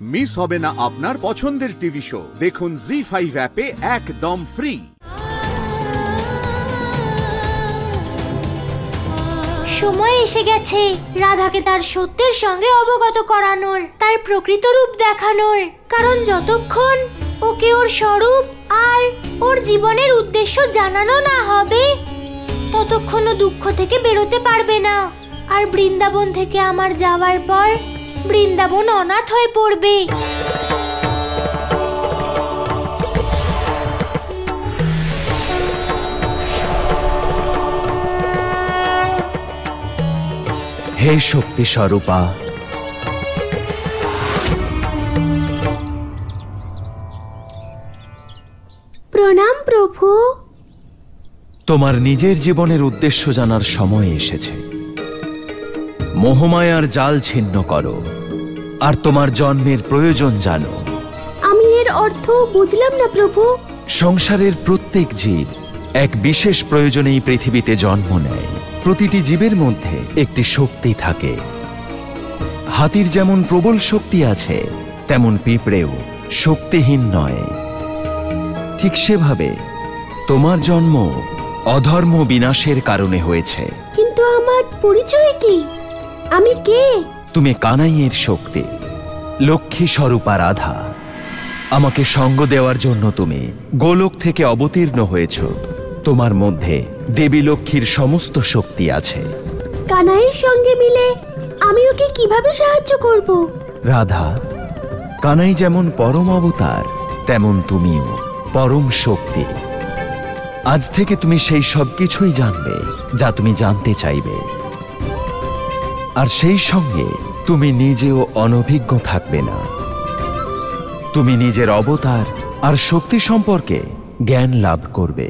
Miss হবে না আপনার পছন্দের টিভি শো। দেখুন জি5 অ্যাপে একদম ফ্রি। সময় এসে গেছে রাধাকে তার সত্যের সঙ্গে অবগত করানোর, তার প্রকৃত রূপ দেখানোর। কারণ যতক্ষণ ওকে ওর স্বরূপ আর ওর জীবনের উদ্দেশ্য জানানো না হবে, ততক্ষণ ও দুঃখ থেকে বেরোতে পারবে না। আর বৃন্দাবন থেকে আমার যাওয়ার পর বৃন্দাবন অনাথ হয়ে পড়বে। হে শক্তি স্বরূপা, প্রণাম প্রভু। তোমার নিজের জীবনের উদ্দেশ্য জানার সময় এসেছে। মোহমায়ার জাল ছিন্ন করো আর তোমার জন্মের প্রয়োজন জানো। আমি এর অর্থ বুঝলাম না প্রভু। সংসারের প্রত্যেক জীব এক বিশেষ প্রয়োজনেই পৃথিবীতে জন্ম নেয়। প্রতিটি জীবের মধ্যে একটি শক্তি থাকে। হাতির যেমন প্রবল শক্তি আছে, তেমন পিঁপড়েও শক্তিহীন নয়। ঠিক সেভাবে তোমার জন্ম অধর্ম বিনাশের কারণে হয়েছে। কিন্তু আমার পরিচয় কি? আমি কে? তুমি কানাইয়ের শক্তি, লক্ষ্মী স্বরূপা রাধা। আমাকে সঙ্গ দেওয়ার জন্য তুমি গোলক থেকে অবতীর্ণ হয়েছ। তোমার মধ্যে দেবী লক্ষ্মীর সমস্ত শক্তি আছে। কানাইয়ের সঙ্গে মিলে আমি ওকে কিভাবে সাহায্য করব? রাধা, কানাই যেমন পরম অবতার, তেমন তুমিও পরম শক্তি। আজ থেকে তুমি সেই সব কিছুই জানবে যা তুমি জানতে চাইবে। আর সেই সঙ্গে তুমি নিজেও অনভিজ্ঞ থাকবে না। তুমি নিজের অবতার আর শক্তি সম্পর্কে জ্ঞান লাভ করবে।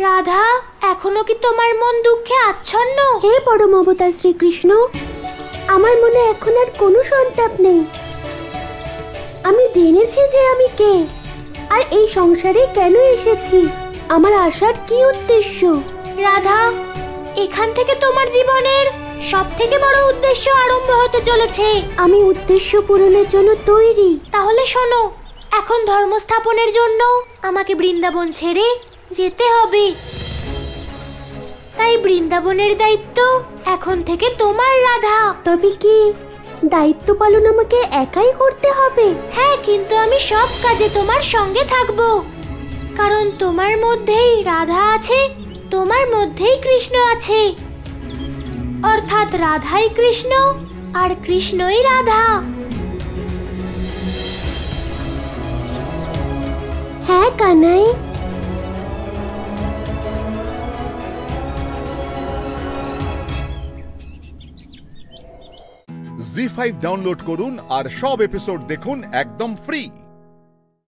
রাধা, এখনো কি তোমার মন দুঃখে আচ্ছন্ন? হে পরম অবতার শ্রীকৃষ্ণ, আমার মনে এখন আর কোনো সন্তাপ নেই। আমি জেনেছি যে আমি কে আর এই সংসারে কেন এসেছি, আমার আসার কি উদ্দেশ্য। রাধা, এখান থেকে তোমার জীবনের সব থেকে বড় উদ্দেশ্য আরম্ভ হতে চলেছে। আমি উদ্দেশ্য পূরণের জন্য তৈরি। তাহলে শোনো, এখন ধর্ম স্থাপনের জন্য আমাকে বৃন্দাবন ছেড়ে যেতে হবে। তাই বৃন্দাবনের দায়িত্ব এখন থেকে তোমার রাধা। তবে কি দায়িত্ব পালন আমাকে একাই করতে হবে? হ্যাঁ, কিন্তু আমি সব কাজে তোমার সঙ্গে থাকব। কারণ তোমার মধ্যেই রাধা আছে, তোমার মধ্যেই কৃষ্ণ আছে। অর্থাৎ রাধাই কৃষ্ণ আর কৃষ্ণই রাধা। হ্যাঁ কানাই। জি5 ডাউনলোড করুন আর সব এপিসোড দেখুন একদম ফ্রি।